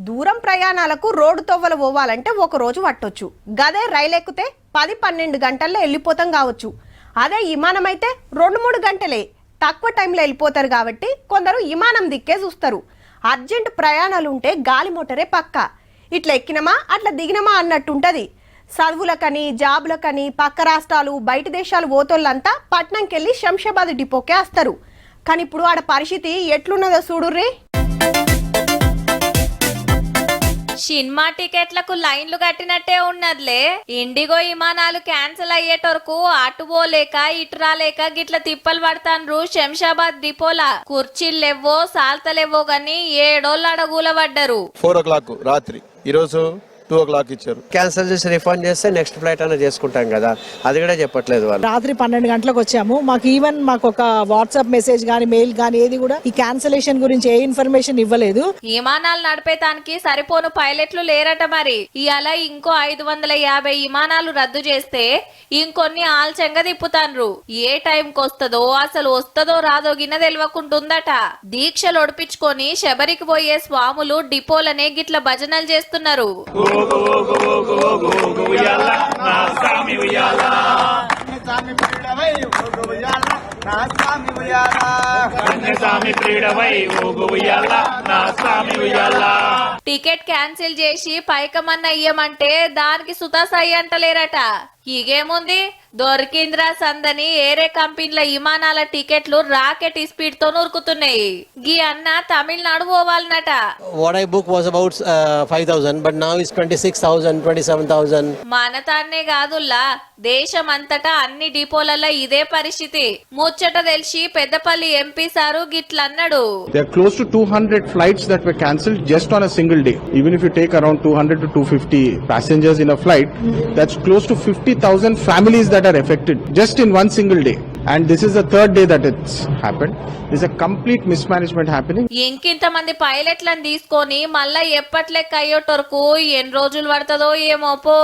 దూరం ప్రయాణాలకు రోడ్డు తవ్వలు పోవాలంటే ఒక రోజు పట్టొచ్చు. గదే రైలు ఎక్కితే 10-12 గంటల్లో వెళ్ళిపోతాం కావచ్చు. అదే విమానం అయితే 2-3 గంటలే, తక్కువ టైంలో వెళ్ళిపోతారు. కాబట్టి కొందరు విమానం దిక్కే చూస్తారు. అర్జెంట్ ప్రయాణాలు ఉంటే గాలి మోటరే పక్కా. ఇట్లా ఎక్కినమా అట్లా దిగినమా అన్నట్టుంటది. చదువులకని జాబులకని పక్క రాష్ట్రాలు బయట దేశాలు పోతోళ్ళంతా పట్నంకెళ్ళి శంషాబాద్ డిపోకే వస్తారు. కానీ ఇప్పుడు ఆడ పరిస్థితి ఎట్లున్నదో చూడుర్రీ. సినిమా టికెట్లకు లైన్లు కట్టినట్టే ఉన్నదిలే. ఇండిగో విమానాలు క్యాన్సిల్ అయ్యేటోరకు అటు పోలేక ఇటు రాలేక గిట్ల తిప్పలు పడతాన్రు. శంషాబాద్ డిపోలా కుర్చీలెవ్వో సాల్తలేవో గాని 7 రోజులు అడగుల పడ్డారు. 4 o'clock రాత్రి, ఈరోజు 2 o'clock ఇచ్చారు. క్యాన్సిల్ చేసి రిఫండ్ చేస్తే నెక్స్ట్ ఫ్లైట్ అనేది చేసుకుంటాం కదా, అది కూడా చెప్పట్లేదు వాళ్ళు. రాత్రి 12 గంటలకు వచ్చాము. మాకు ఒక వాట్సాప్ మెసేజ్ గానీ మెయిల్ గానీ ఏది కూడా ఈ క్యాన్సిలేషన్ గురించి ఏ ఇన్ఫర్మేషన్ ఇవ్వలేదు. విమానాలు నడిపేతానికి సరిపోను పైలట్లు లేరట. మరి ఇవాళ ఇంకో 550 విమానాలు రద్దు చేస్తే ఇంకొన్ని ఆల్చంగా తిప్పుతాన్రు. ఏ టైంకి వస్తుందో అసలు వస్తుందో రాదో గిన్న తెలియకుంటుందట. దీక్షలు ఒడిపించుకొని శబరికి పోయే స్వాములు డిపోలనే గిట్ల భజనలు చేస్తున్నారు. టికెట్ క్యాన్సిల్ చేసి పైకమన్న ఇయ్యమంటే దానికి సుతాసాయి అంటలేరట. ఇగేముంది, దొరికింద్రా సందని ఏరే కంపెనీల విమానాల టికెట్లు రాకెట్ స్పీడ్ తో ఉరుకుతున్నాయి. గీ అన్న Tamil Nadu పోవాలన్నట. What I booked was about 5,000, but now it's 26,000, 27,000. మన తాన్నే కాదుల్లా, దేశమంతటా అన్ని డిపోలలో ఇదే పరిస్థితి. ముచ్చట తెలిసి పెద్దపల్లి ఎంపీ సారు గిట్లన్నాడు. There are close to 200 flights that were cancelled just on a single day. Even if you take around 200 to 250 passengers in a flight, that's close to 50,000 families that are affected just in one single day. And this is the third day that it's happened. There's a complete mismanagement happening. ఇంకింత మంది పైలట్లను తీసుకొని మళ్ళా ఎప్పట్లెక్క అయ్యేటోరకు ఎన్ని రోజులు పడుతుందో ఏమో పో.